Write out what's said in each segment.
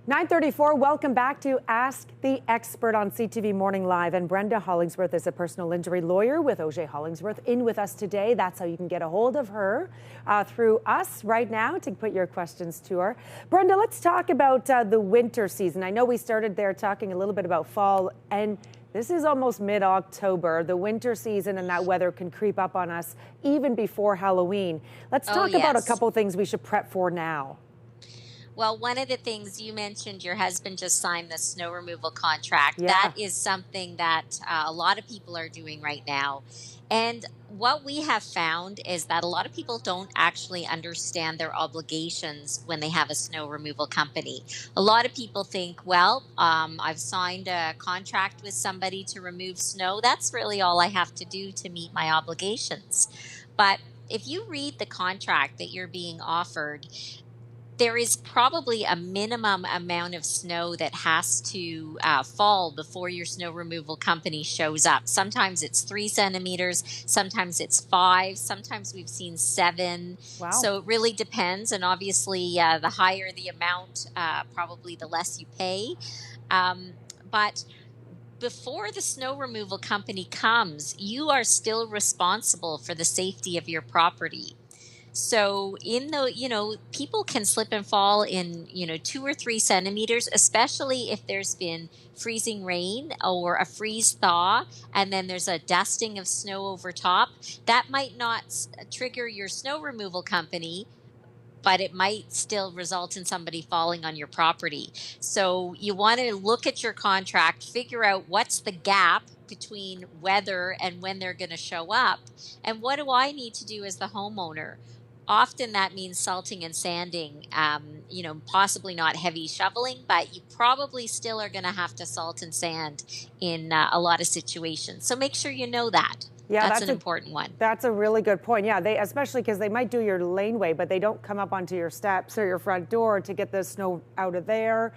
9:34, welcome back to Ask the Expert on CTV Morning Live. And Brenda Hollingsworth is a personal injury lawyer with Auger Hollingsworth in with us today. That's how you can get a hold of her through us right now to put your questions to her. Brenda, let's talk about the winter season. I know we started there talking a little bit about fall, and this is almost mid-October. The winter season and that weather can creep up on us even before Halloween. Let's talk about a couple things we should prep for now. Well, one of the things you mentioned, your husband just signed the snow removal contract. Yeah. That is something that a lot of people are doing right now. And what we have found is that a lot of people don't actually understand their obligations when they have a snow removal company. A lot of people think, well, I've signed a contract with somebody to remove snow. That's really all I have to do to meet my obligations. But if you read the contract that you're being offered, there is probably a minimum amount of snow that has to fall before your snow removal company shows up. Sometimes it's 3 centimeters, sometimes it's 5, sometimes we've seen 7. Wow. So it really depends. And obviously, the higher the amount, probably the less you pay. But before the snow removal company comes, you are still responsible for the safety of your property. So people can slip and fall in, 2 or 3 centimeters, especially if there's been freezing rain or a freeze thaw, and then there's a dusting of snow over top. That might not trigger your snow removal company, but it might still result in somebody falling on your property. So you want to look at your contract, figure out what's the gap between weather and when they're going to show up, and what do I need to do as the homeowner? Often that means salting and sanding, possibly not heavy shoveling, but you probably still are going to have to salt and sand in a lot of situations. So make sure you know that. Yeah, that's an important one. That's a really good point. Yeah, especially because they might do your laneway, but they don't come up onto your steps or your front door to get the snow out of there.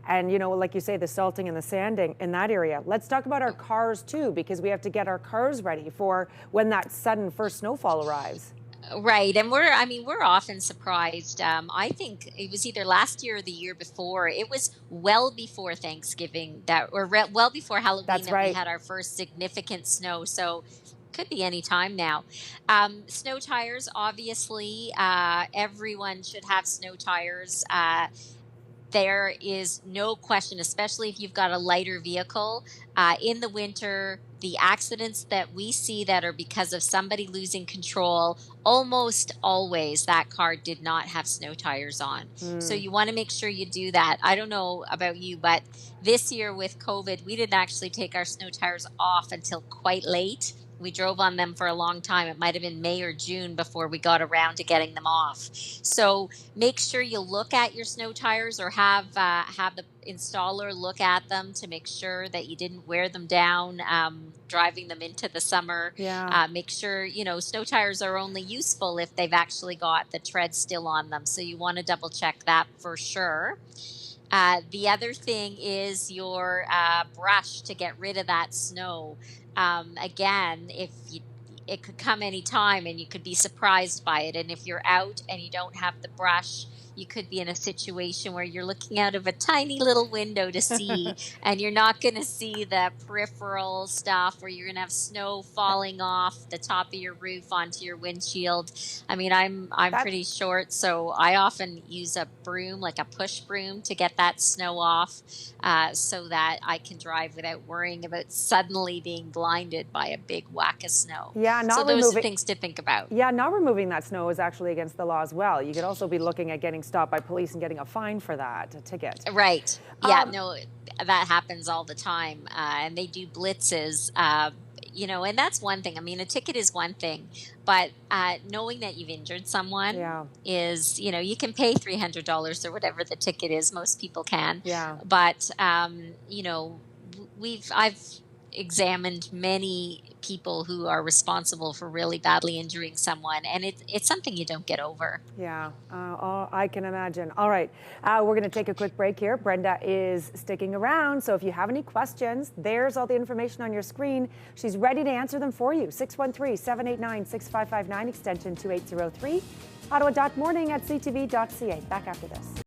And, like you say, the salting and the sanding in that area. Let's talk about our cars, too, because we have to get our cars ready for when that sudden first snowfall arrives. Right. And we're often surprised. I think it was either last year or the year before. It was well before Thanksgiving well before Halloween that we had our first significant snow. So could be any time now. Snow tires, obviously, everyone should have snow tires. There is no question, especially if you've got a lighter vehicle. In the winter, the accidents that we see that are because of somebody losing control, almost always that car did not have snow tires on. So you want to make sure you do that. I don't know about you, but this year with COVID, we didn't actually take our snow tires off until quite late. We drove on them for a long time. It might have been May or June before we got around to getting them off. So make sure you look at your snow tires or have the installer look at them to make sure that you didn't wear them down driving them into the summer. Yeah. Make sure, snow tires are only useful if they've actually got the tread still on them. So you want to double check that for sure. The other thing is your brush to get rid of that snow. Again, it could come anytime and you could be surprised by it. And if you're out and you don't have the brush, you could be in a situation where you're looking out of a tiny little window to see, and you're not going to see the peripheral stuff where you're going to have snow falling off the top of your roof onto your windshield. I mean, I'm pretty short, so I often use a broom, like a push broom, to get that snow off so that I can drive without worrying about suddenly being blinded by a big whack of snow. Yeah, so those are things to think about. Yeah, not removing that snow is actually against the law as well. You could also be looking at getting stopped by police and getting a fine for that, a ticket. Right. Yeah, no, that happens all the time. And they do blitzes, and that's one thing. I mean, a ticket is one thing, but knowing that you've injured someone is, you can pay $300 or whatever the ticket is. Most people can. Yeah. But, I've examined many people who are responsible for really badly injuring someone, and it's something you don't get over. Yeah, I can imagine. All right, we're going to take a quick break here. Brenda is sticking around, so if you have any questions, there's all the information on your screen. She's ready to answer them for you. 613-789-6559, extension 2803, ottawa.morning@ctv.ca. Back after this.